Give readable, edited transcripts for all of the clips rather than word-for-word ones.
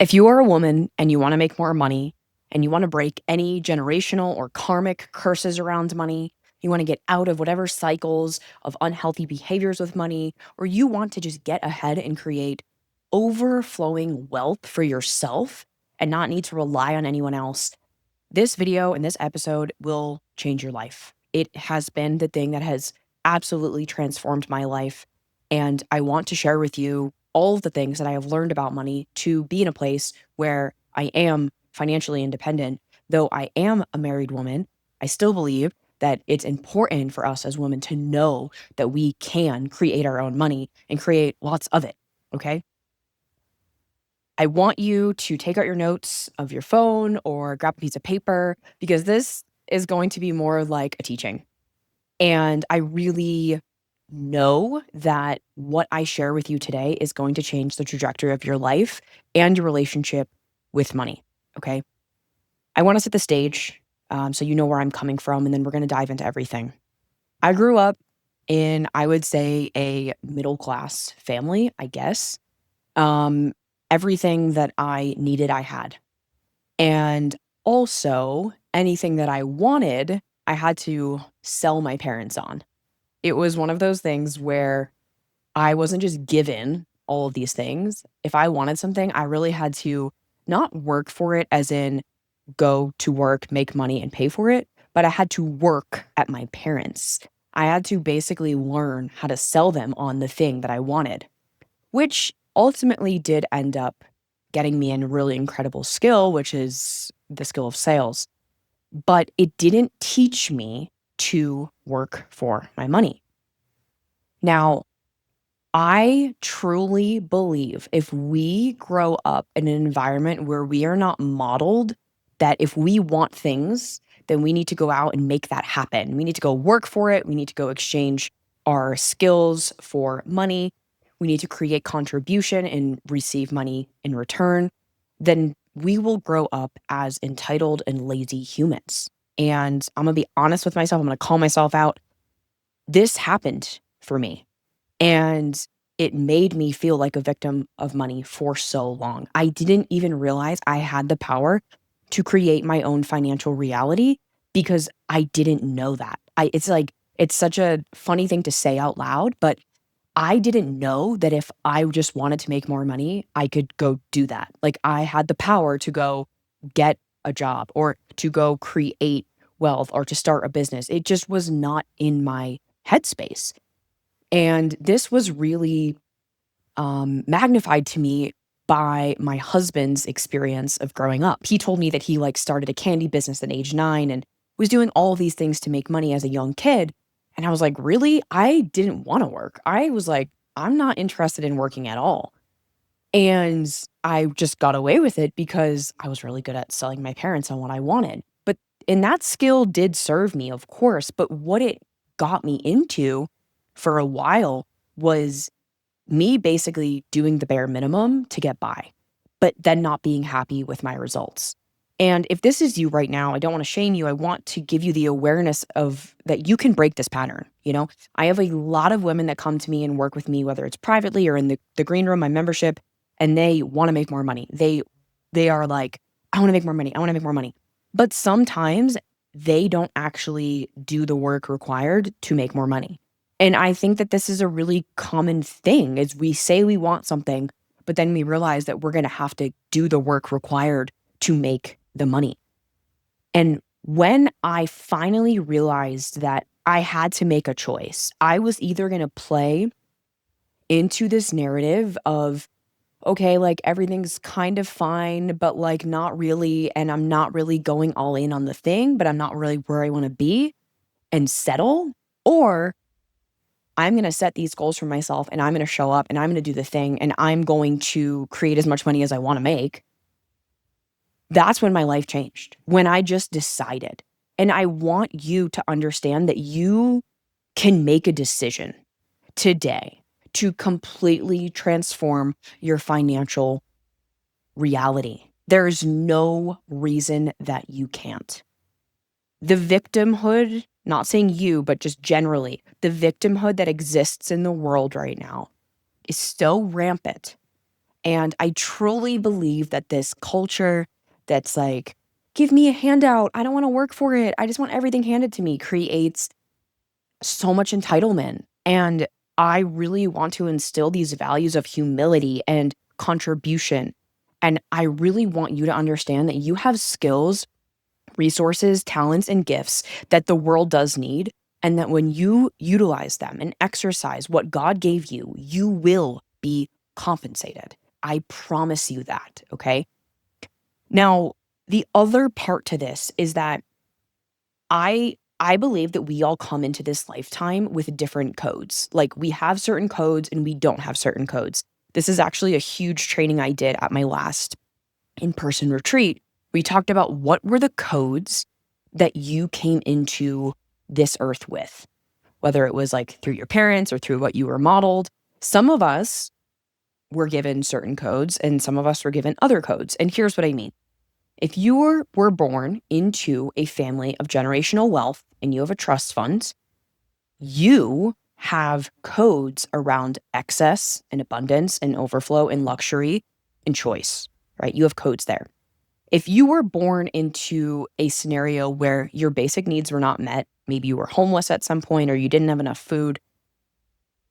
If you are a woman and you want to make more money and you want to break any generational or karmic curses around money, you want to get out of whatever cycles of unhealthy behaviors with money, or you want to just get ahead and create overflowing wealth for yourself and not need to rely on anyone else, this video and this episode will change your life. It has been the thing that has absolutely transformed my life. And I want to share with you all of the things that I have learned about money to be in a place where I am financially independent. Though I am a married woman, I still believe that it's important for us as women to know that we can create our own money and create lots of it. Okay. I want you to take out your notes of your phone or grab a piece of paper because this is going to be more like a teaching. And I really know that what I share with you today is going to change the trajectory of your life and your relationship with money. Okay. I want to set the stage so you know where I'm coming from, and then we're going to dive into everything. I grew up in, I would say, a middle class family, I guess. Um, Everything that I needed, I had. And also, anything that I wanted, I had to sell my parents on. It was one of those things where I wasn't just given all of these things. If I wanted something, I really had to not work for it, as in go to work, make money, and pay for it, but I had to work at my parents. I had to basically learn how to sell them on the thing that I wanted, which ultimately did end up getting me a really incredible skill, which is the skill of sales. But it didn't teach me to work for my money. Now, I truly believe if we grow up in an environment where we are not modeled that if we want things, then we need to go out and make that happen. We need to go work for it. We need to go exchange our skills for money. We need to create contribution and receive money in return. Then we will grow up as entitled and lazy humans. And I'm going to be honest with myself. I'm going to call myself out. This happened for me. And it made me feel like a victim of money for so long. I didn't even realize I had the power to create my own financial reality because I didn't know that. It's like, it's such a funny thing to say out loud, but I didn't know that if I just wanted to make more money, I could go do that. Like I had the power to go get a job or to go create wealth or to start a business. It just was not in my headspace. And this was really magnified to me by my husband's experience of growing up. He told me that he like started a candy business at age 9 and was doing all of these things to make money as a young kid. And I was like, really? I didn't want to work. I was like, I'm not interested in working at all. And I just got away with it because I was really good at selling my parents on what I wanted. And that skill did serve me, of course. But what it got me into for a while was me basically doing the bare minimum to get by, but then not being happy with my results. And if this is you right now, I don't want to shame you. I want to give you the awareness of that you can break this pattern. You know, I have a lot of women that come to me and work with me, whether it's privately or in the green room, my membership, and they want to make more money. They are like, I want to make more money. I want to make more money. But sometimes they don't actually do the work required to make more money. And I think that this is a really common thing is we say we want something, but then we realize that we're going to have to do the work required to make the money. And when I finally realized that I had to make a choice, I was either going to play into this narrative of, okay, like everything's kind of fine, but like not really. And I'm not really going all in on the thing, but I'm not really where I want to be and settle. Or I'm going to set these goals for myself and I'm going to show up and I'm going to do the thing and I'm going to create as much money as I want to make. That's when my life changed, when I just decided. And I want you to understand that you can make a decision today to completely transform your financial reality. There is no reason that you can't. The victimhood, not saying you, but just generally, the victimhood that exists in the world right now is so rampant. And I truly believe that this culture that's like, give me a handout. I don't want to work for it. I just want everything handed to me, creates so much entitlement. And I really want to instill these values of humility and contribution. And I really want you to understand that you have skills, resources, talents, and gifts that the world does need. And that when you utilize them and exercise what God gave you, you will be compensated. I promise you that. Okay. Now, the other part to this is that I believe that we all come into this lifetime with different codes. Like we have certain codes and we don't have certain codes. This is actually a huge training I did at my last in-person retreat. We talked about what were the codes that you came into this earth with, whether it was like through your parents or through what you were modeled. Some of us were given certain codes and some of us were given other codes. And here's what I mean. If you were born into a family of generational wealth and you have a trust fund, you have codes around excess and abundance and overflow and luxury and choice, right? You have codes there. If you were born into a scenario where your basic needs were not met, maybe you were homeless at some point or you didn't have enough food,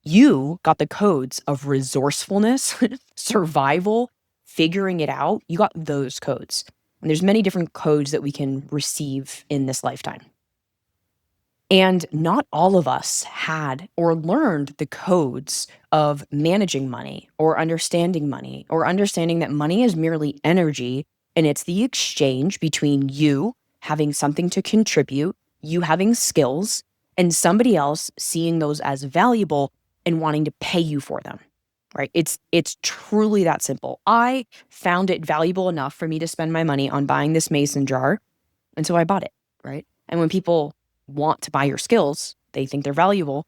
you got the codes of resourcefulness, survival, figuring it out. You got those codes. And there's many different codes that we can receive in this lifetime. And not all of us had or learned the codes of managing money or understanding that money is merely energy and it's the exchange between you having something to contribute, you having skills, and somebody else seeing those as valuable and wanting to pay you for them. Right? It's truly that simple. I found it valuable enough for me to spend my money on buying this mason jar, and so I bought it, right? And when people want to buy your skills, they think they're valuable,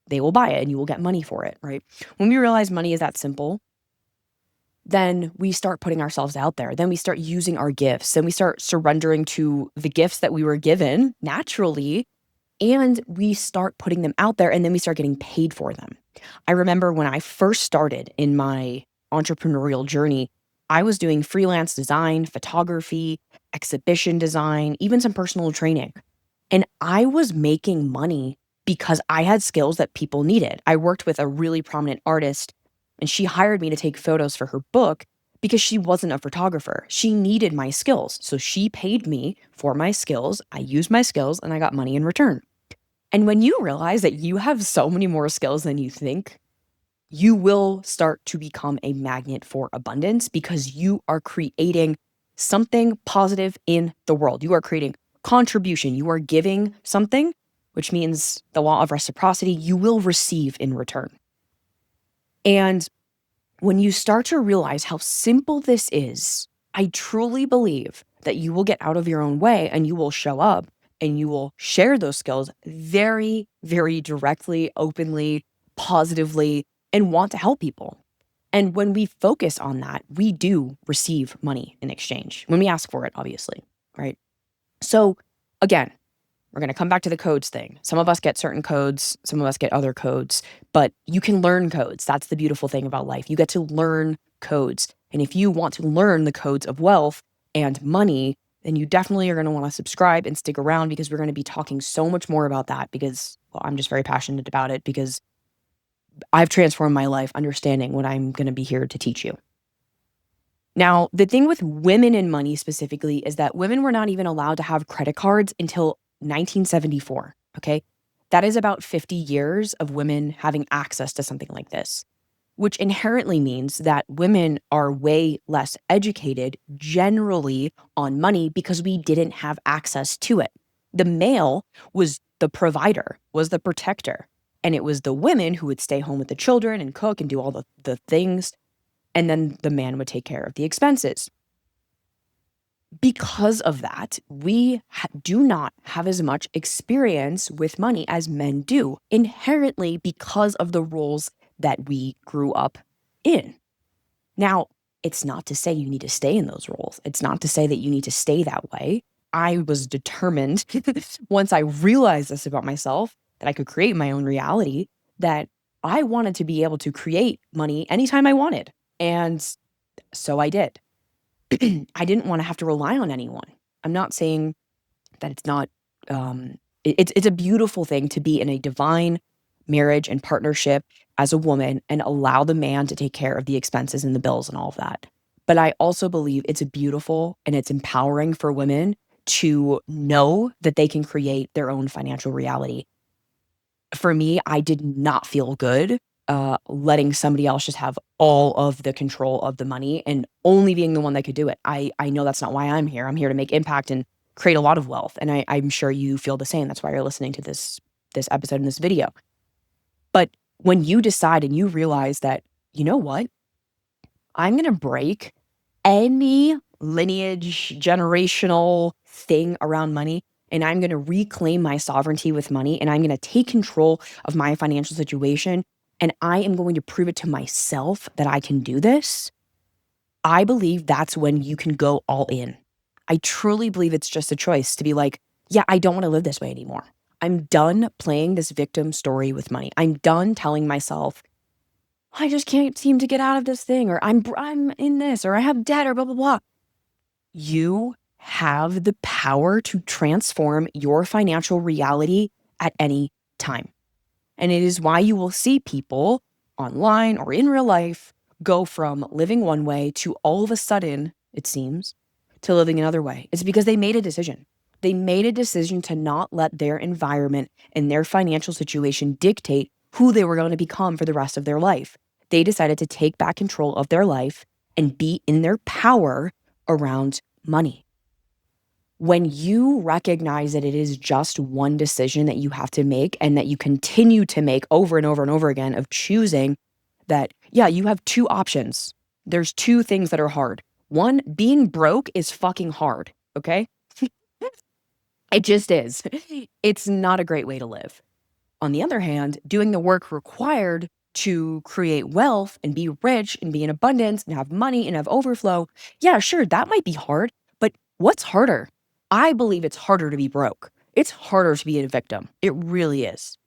they will buy it and you will get money for it, right? When we realize money is that simple, then we start putting ourselves out there. Then we start using our gifts. Then we start surrendering to the gifts that we were given naturally, and we start putting them out there and then we start getting paid for them. I remember when I first started in my entrepreneurial journey, I was doing freelance design, photography, exhibition design, even some personal training. And I was making money because I had skills that people needed. I worked with a really prominent artist and she hired me to take photos for her book because she wasn't a photographer. She needed my skills. So she paid me for my skills. I used my skills and I got money in return. And when you realize that you have so many more skills than you think, you will start to become a magnet for abundance because you are creating something positive in the world. You are creating contribution. You are giving something, which means the law of reciprocity, you will receive in return. And when you start to realize how simple this is, I truly believe that you will get out of your own way and you will show up and you will share those skills very, very directly, openly, positively, and want to help people. And when we focus on that, we do receive money in exchange when we ask for it, obviously, right? So again, we're going to come back to the codes thing. Some of us get certain codes, some of us get other codes, but you can learn codes. That's the beautiful thing about life. You get to learn codes. And if you want to learn the codes of wealth and money, then you definitely are going to want to subscribe and stick around because we're going to be talking so much more about that because, well, I'm just very passionate about it because I've transformed my life understanding what I'm going to be here to teach you. Now, the thing with women and money specifically is that women were not even allowed to have credit cards until 1974, okay? That is about 50 years of women having access to something like this, which inherently means that women are way less educated generally on money because we didn't have access to it. The male was the provider, was the protector, and it was the women who would stay home with the children and cook and do all the things, and then the man would take care of the expenses. Because of that, we do not have as much experience with money as men do, inherently because of the roles that we grew up in. Now, it's not to say you need to stay in those roles. It's not to say that you need to stay that way. I was determined once I realized this about myself, that I could create my own reality, that I wanted to be able to create money anytime I wanted. And So I did. I didn't want to have to rely on anyone. I'm not saying that it's not, it's a beautiful thing to be in a divine marriage and partnership as a woman and allow the man to take care of the expenses and the bills and all of that. But I also believe it's a beautiful and it's empowering for women to know that they can create their own financial reality. For me, I did not feel good, letting somebody else just have all of the control of the money and only being the one that could do it. I know that's not why I'm here. I'm here to make impact and create a lot of wealth, and I'm sure you feel the same. That's why you're listening to this episode and this video. But when you decide and you realize that, you know what? I'm gonna break any lineage, generational thing around money, and I'm gonna reclaim my sovereignty with money, and I'm gonna take control of my financial situation, and I am going to prove it to myself that I can do this. I believe that's when you can go all in. I truly believe it's just a choice to be like, yeah, I don't wanna live this way anymore. I'm done playing this victim story with money. I'm done telling myself, I just can't seem to get out of this thing, or I'm in this, or I have debt, or blah, blah, blah. You have the power to transform your financial reality at any time. And it is why you will see people online or in real life go from living one way to all of a sudden, it seems, to living another way. It's because they made a decision. They made a decision to not let their environment and their financial situation dictate who they were going to become for the rest of their life. They decided to take back control of their life and be in their power around money. When you recognize that it is just one decision that you have to make and that you continue to make over and over and over again of choosing that, yeah, you have two options. There's two things that are hard. One, being broke is fucking hard, okay? It just is. It's not a great way to live. On the other hand, doing the work required to create wealth and be rich and be in abundance and have money and have overflow, yeah, sure, that might be hard, but what's harder? I believe it's harder to be broke. It's harder to be a victim. It really is.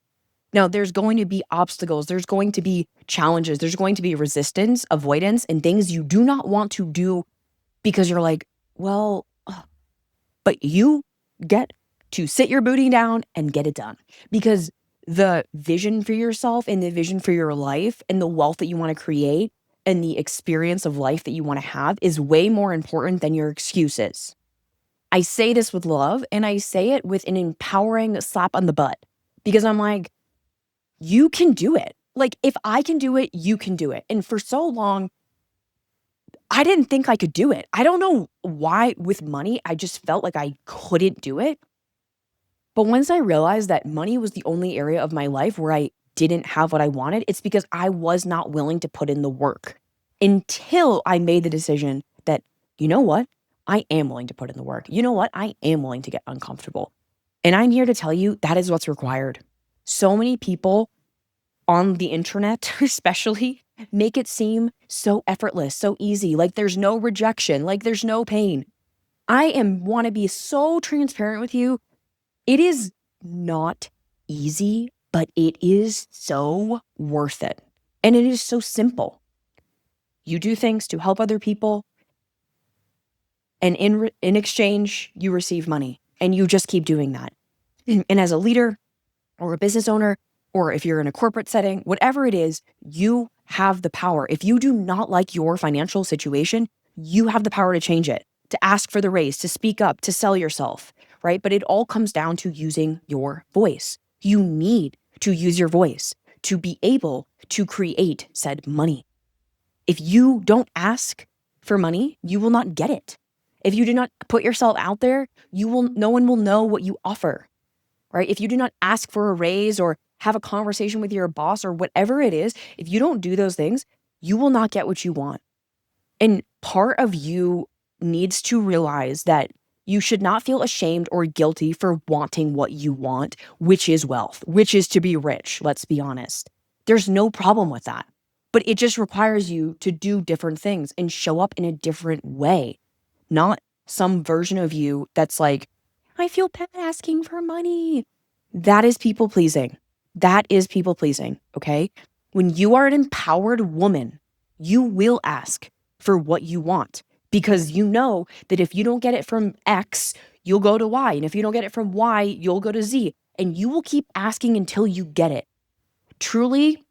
Now, there's going to be obstacles, there's going to be challenges, there's going to be resistance, avoidance, and things you do not want to do because you're like, well, but you get to sit your booty down and get it done because the vision for yourself and the vision for your life and the wealth that you want to create and the experience of life that you want to have is way more important than your excuses. I say this with love and I say it with an empowering slap on the butt because I'm like, you can do it. Like, if I can do it, you can do it. And for so long, I didn't think I could do it. I don't know why with money, I just felt like I couldn't do it. But once I realized that money was the only area of my life where I didn't have what I wanted, it's because I was not willing to put in the work until I made the decision that, you know what? I am willing to put in the work. You know what? I am willing to get uncomfortable. And I'm here to tell you that is what's required. So many people on the internet, especially, make it seem so effortless, so easy, like there's no rejection, like there's no pain. I want to be so transparent with you. It is not easy, but it is so worth it. And it is so simple. You do things to help other people, and in exchange, you receive money, and you just keep doing that. And as a leader or a business owner, or if you're in a corporate setting, whatever it is, you have the power. If you do not like your financial situation, you have the power to change it, to ask for the raise, to speak up, to sell yourself, right? But it all comes down to using your voice. You need to use your voice to be able to create said money. If you don't ask for money, you will not get it. If you do not put yourself out there, no one will know what you offer. Right? If you do not ask for a raise or have a conversation with your boss or whatever it is, if you don't do those things, you will not get what you want. And part of you needs to realize that you should not feel ashamed or guilty for wanting what you want, which is wealth, which is to be rich. Let's be honest. There's no problem with that. But it just requires you to do different things and show up in a different way, not some version of you that's like, I feel bad asking for money. That is people pleasing. That is people pleasing, okay? When you are an empowered woman, you will ask for what you want, because you know that if you don't get it from X, you'll go to Y. And if you don't get it from Y, you'll go to Z. And you will keep asking until you get it. Truly,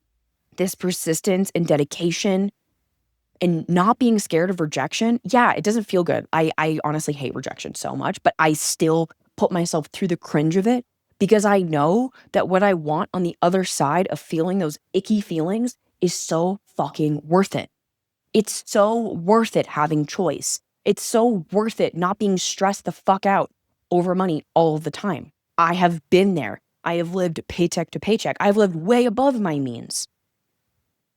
this persistence and dedication and not being scared of rejection, yeah, it doesn't feel good. I honestly hate rejection so much, but I still put myself through the cringe of it because I know that what I want on the other side of feeling those icky feelings is so fucking worth it. It's so worth it having choice. It's so worth it not being stressed the fuck out over money all the time. I have been there. I have lived paycheck to paycheck. I've lived way above my means.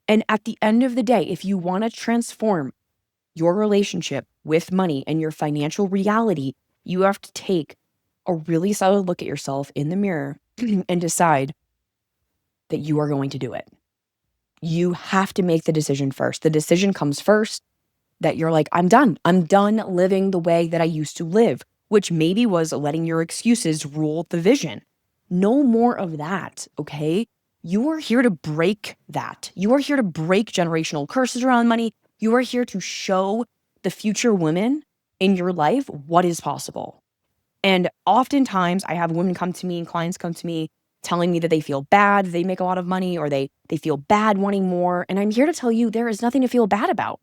And at the end of the day, if you want to transform your relationship with money and your financial reality, you have to take a really solid look at yourself in the mirror and decide that you are going to do it. You have to make the decision first. The decision comes first that you're like, I'm done. I'm done living the way that I used to live, which maybe was letting your excuses rule the vision. No more of that, okay? You are here to break that. You are here to break generational curses around money. You are here to show the future women in your life what is possible. And oftentimes I have women come to me and clients come to me telling me that they feel bad, they make a lot of money, or they feel bad wanting more. And I'm here to tell you there is nothing to feel bad about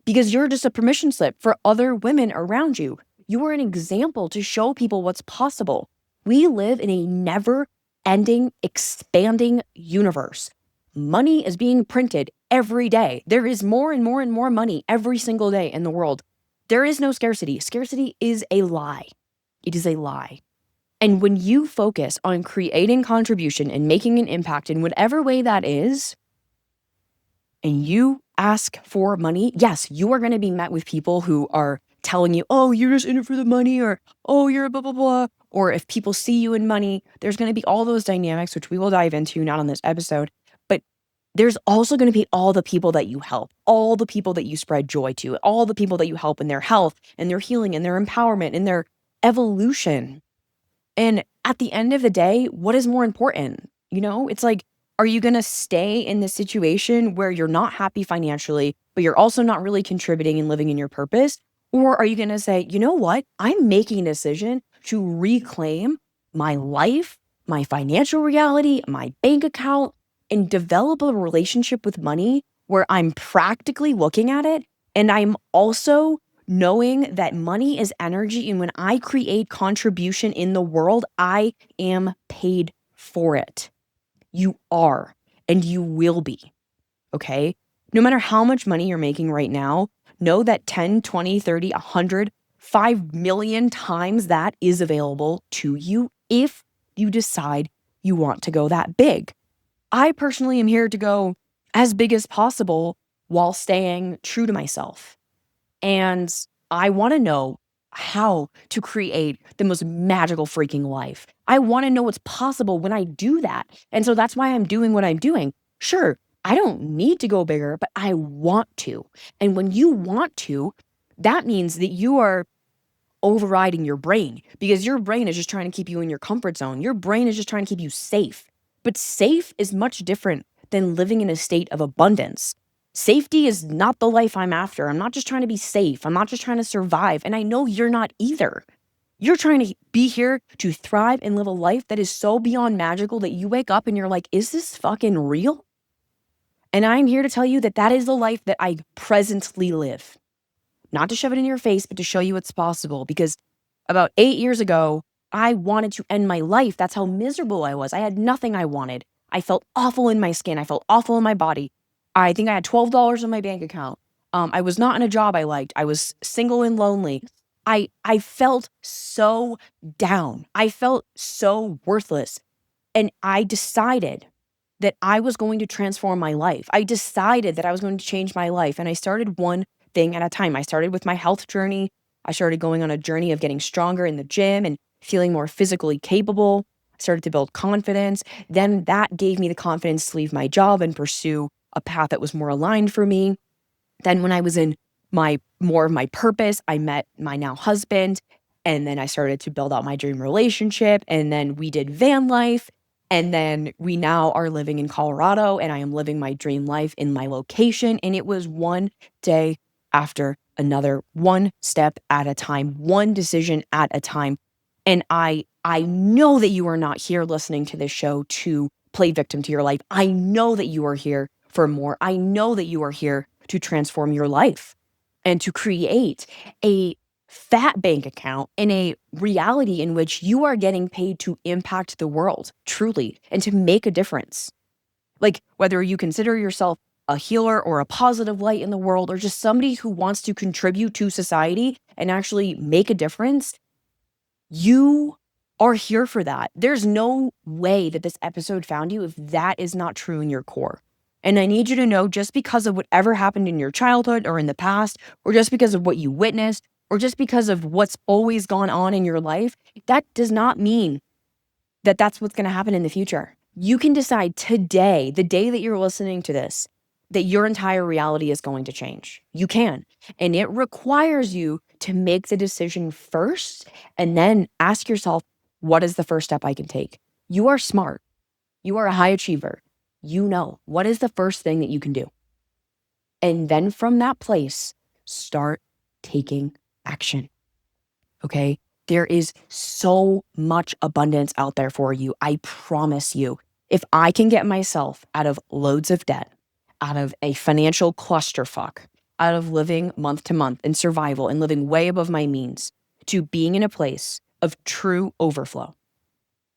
because you're just a permission slip for other women around you. You are an example to show people what's possible. We live in a never-ending, expanding universe. Money is being printed every day. There is more and more and more money every single day in the world. There is no scarcity. Scarcity is a lie. It is a lie. And when you focus on creating contribution and making an impact in whatever way that is, and you ask for money, yes, you are going to be met with people who are telling you, oh, you're just in it for the money, or oh, you're blah, blah, blah. Or if people see you in money, there's going to be all those dynamics, which we will dive into, not on this episode. But there's also going to be all the people that you help, all the people that you spread joy to, all the people that you help in their health and their healing and their empowerment and their evolution. And at the end of the day, what is more important? You know, it's like, are you going to stay in this situation where you're not happy financially, but you're also not really contributing and living in your purpose? Or are you going to say, you know what? I'm making a decision to reclaim my life, my financial reality, my bank account, and develop a relationship with money where I'm practically looking at it. And I'm also knowing that money is energy. And when I create contribution in the world, I am paid for it. You are, and you will be, okay? No matter how much money you're making right now, know that 10, 20, 30, 100, 5 million times that is available to you if you decide you want to go that big. I personally am here to go as big as possible while staying true to myself. And I want to know how to create the most magical freaking life. I want to know what's possible when I do that. And so that's why I'm doing what I'm doing. Sure, I don't need to go bigger, but I want to. And when you want to, that means that you are overriding your brain because your brain is just trying to keep you in your comfort zone. Your brain is just trying to keep you safe. But safe is much different than living in a state of abundance. Safety is not the life I'm after. I'm not just trying to be safe. I'm not just trying to survive. And I know you're not either. You're trying to be here to thrive and live a life that is so beyond magical that you wake up and you're like, is this fucking real? And I'm here to tell you that that is the life that I presently live. Not to shove it in your face, but to show you it's possible. Because about 8 years ago, I wanted to end my life. That's how miserable I was. I had nothing I wanted. I felt awful in my skin. I felt awful in my body. I think I had $12 in my bank account. I was not in a job I liked. I was single and lonely. I felt so down. I felt so worthless. And I decided that I was going to transform my life. I decided that I was going to change my life. And I started one thing at a time. I started with my health journey. I started going on a journey of getting stronger in the gym and feeling more physically capable. I started to build confidence. Then that gave me the confidence to leave my job and pursue a path that was more aligned for me. Then when I was in more of my purpose, I met my now husband, and then I started to build out my dream relationship, and then we did van life, and then we now are living in Colorado, and I am living my dream life in my location. And it was one day after another, one step at a time, one decision at a time. And I know that you are not here listening to this show to play victim to your life. I know that you are here for more. I know that you are here to transform your life and to create a fat bank account in a reality in which you are getting paid to impact the world truly and to make a difference. Like, whether you consider yourself a healer or a positive light in the world, or just somebody who wants to contribute to society and actually make a difference, you are here for that. There's no way that this episode found you if that is not true in your core. And I need you to know, just because of whatever happened in your childhood or in the past, or just because of what you witnessed, or just because of what's always gone on in your life, that does not mean that that's what's going to happen in the future. You can decide today, the day that you're listening to this, that your entire reality is going to change. You can. And it requires you to make the decision first and then ask yourself, what is the first step I can take? You are smart. You are a high achiever. You know, what is the first thing that you can do? And then from that place, start taking action. Okay? There is so much abundance out there for you. I promise you. If I can get myself out of loads of debt, out of a financial clusterfuck, out of living month to month in survival and living way above my means, to being in a place of true overflow,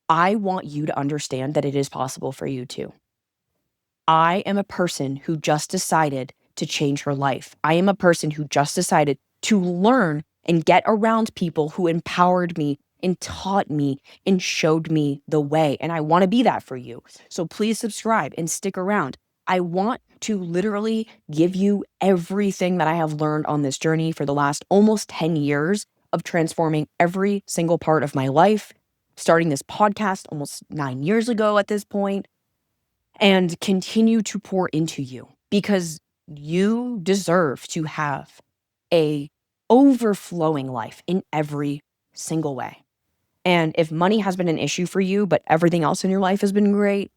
I want you to understand that it is possible for you too. I am a person who just decided to change her life. I am a person who just decided to learn and get around people who empowered me and taught me and showed me the way. And I want to be that for you. So please subscribe and stick around. I want to literally give you everything that I have learned on this journey for the last almost 10 years of transforming every single part of my life, starting this podcast almost 9 years ago at this point, and continue to pour into you, because you deserve to have a overflowing life in every single way. And if money has been an issue for you, but everything else in your life has been great,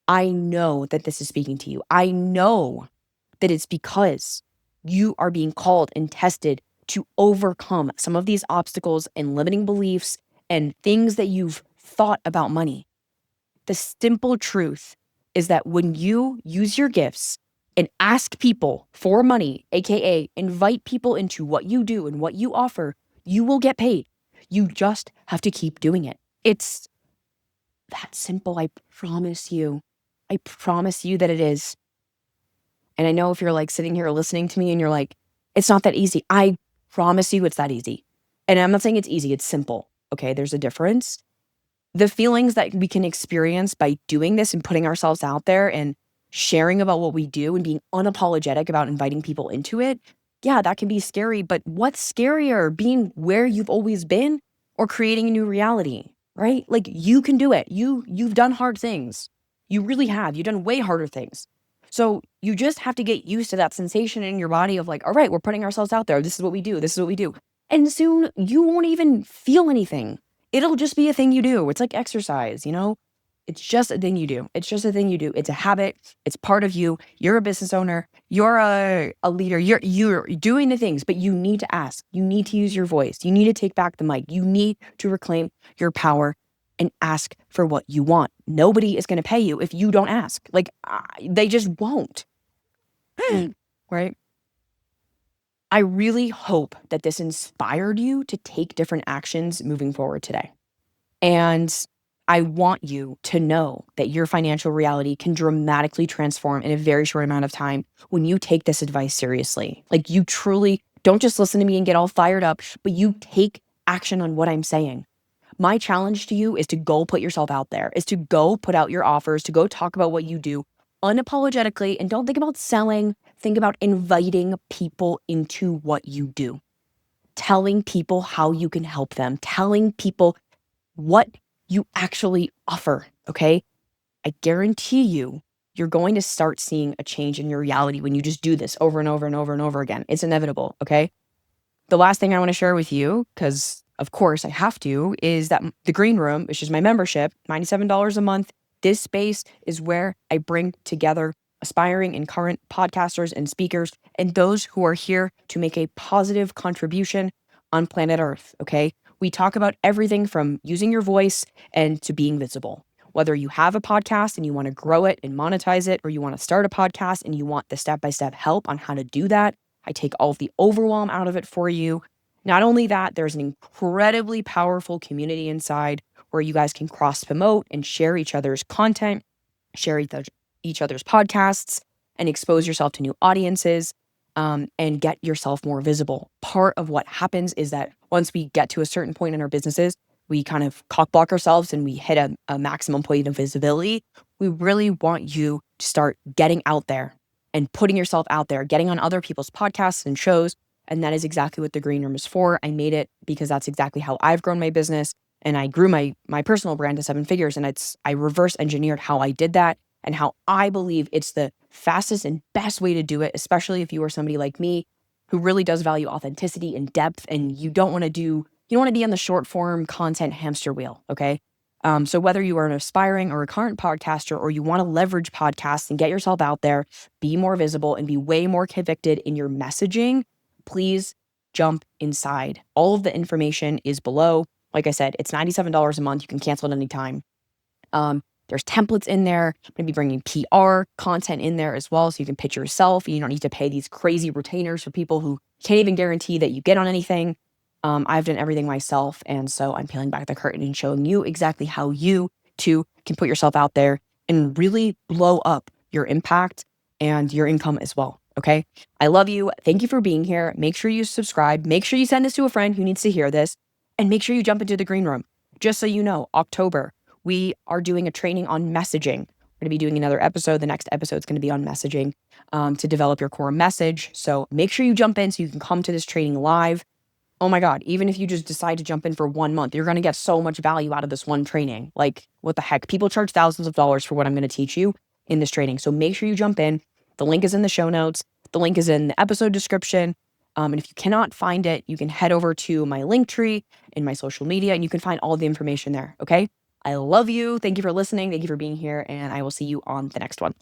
I know that this is speaking to you. I know that it's because you are being called and tested to overcome some of these obstacles and limiting beliefs and things that you've thought about money. The simple truth is that when you use your gifts and ask people for money, AKA invite people into what you do and what you offer, you will get paid. You just have to keep doing it. It's that simple. I promise you. I promise you that it is. And I know if you're like sitting here listening to me and you're like, it's not that easy. I promise you it's that easy. And I'm not saying it's easy. It's simple. Okay, there's a difference. The feelings that we can experience by doing this and putting ourselves out there and sharing about what we do and being unapologetic about inviting people into it, yeah, that can be scary. But what's scarier, being where you've always been or creating a new reality, right? Like, you can do it. You've done hard things. You really have. You've done way harder things. So you just have to get used to that sensation in your body of like, all right, we're putting ourselves out there. This is what we do. This is what we do. And soon you won't even feel anything. It'll just be a thing you do. It's like exercise, you know? It's just a thing you do. It's just a thing you do. It's a habit. It's part of you. You're a business owner. You're a leader. You're doing the things, but you need to ask. You need to use your voice. You need to take back the mic. You need to reclaim your power and ask for what you want. Nobody is going to pay you if you don't ask. Like, they just won't. Right? I really hope that this inspired you to take different actions moving forward today. And I want you to know that your financial reality can dramatically transform in a very short amount of time when you take this advice seriously. Like, you truly don't just listen to me and get all fired up, but you take action on what I'm saying. My challenge to you is to go put yourself out there, is to go put out your offers, to go talk about what you do unapologetically, and don't think about selling. Think about inviting people into what you do, telling people how you can help them, telling people what you actually offer, okay? I guarantee you, you're going to start seeing a change in your reality when you just do this over and over and over and over again. It's inevitable, okay? The last thing I want to share with you, because of course I have to, is that the Green Room, which is my membership, $97 a month. This space is where I bring together aspiring and current podcasters and speakers, and those who are here to make a positive contribution on planet Earth, okay? We talk about everything from using your voice and to being visible. Whether you have a podcast and you want to grow it and monetize it, or you want to start a podcast and you want the step-by-step help on how to do that, I take all of the overwhelm out of it for you. Not only that, there's an incredibly powerful community inside where you guys can cross promote and share each other's content, share each other's podcasts, and expose yourself to new audiences, and get yourself more visible. Part of what happens is that once we get to a certain point in our businesses, we kind of cock block ourselves and we hit a maximum point of visibility. We really want you to start getting out there and putting yourself out there, getting on other people's podcasts and shows. And that is exactly what the Green Room is for. I made it because that's exactly how I've grown my business. And I grew my personal brand to 7 figures. And I reverse engineered how I did that and how I believe it's the fastest and best way to do it, especially if you are somebody like me who really does value authenticity and depth, and you don't want to be on the short form content hamster wheel, okay? So whether you are an aspiring or a current podcaster, or you want to leverage podcasts and get yourself out there, be more visible, and be way more convicted in your messaging, please jump inside. All of the information is below. Like I said, it's $97 a month. You can cancel at any time. There's templates in there. I'm going to be bringing PR content in there as well, so you can pitch yourself. You don't need to pay these crazy retainers for people who can't even guarantee that you get on anything. I've done everything myself, and so I'm peeling back the curtain and showing you exactly how you too can put yourself out there and really blow up your impact and your income as well. Okay. I love you. Thank you for being here. Make sure you subscribe. Make sure you send this to a friend who needs to hear this, and make sure you jump into the Green Room. Just so you know, October, we are doing a training on messaging. We're going to be doing another episode. The next episode is going to be on messaging, to develop your core message. So make sure you jump in so you can come to this training live. Oh my God, even if you just decide to jump in for 1 month, you're going to get so much value out of this one training. Like, what the heck? People charge thousands of dollars for what I'm going to teach you in this training. So make sure you jump in. The link is in the show notes. The link is in the episode description. And if you cannot find it, you can head over to my link tree in my social media, and you can find all the information there. Okay. I love you. Thank you for listening. Thank you for being here. And I will see you on the next one.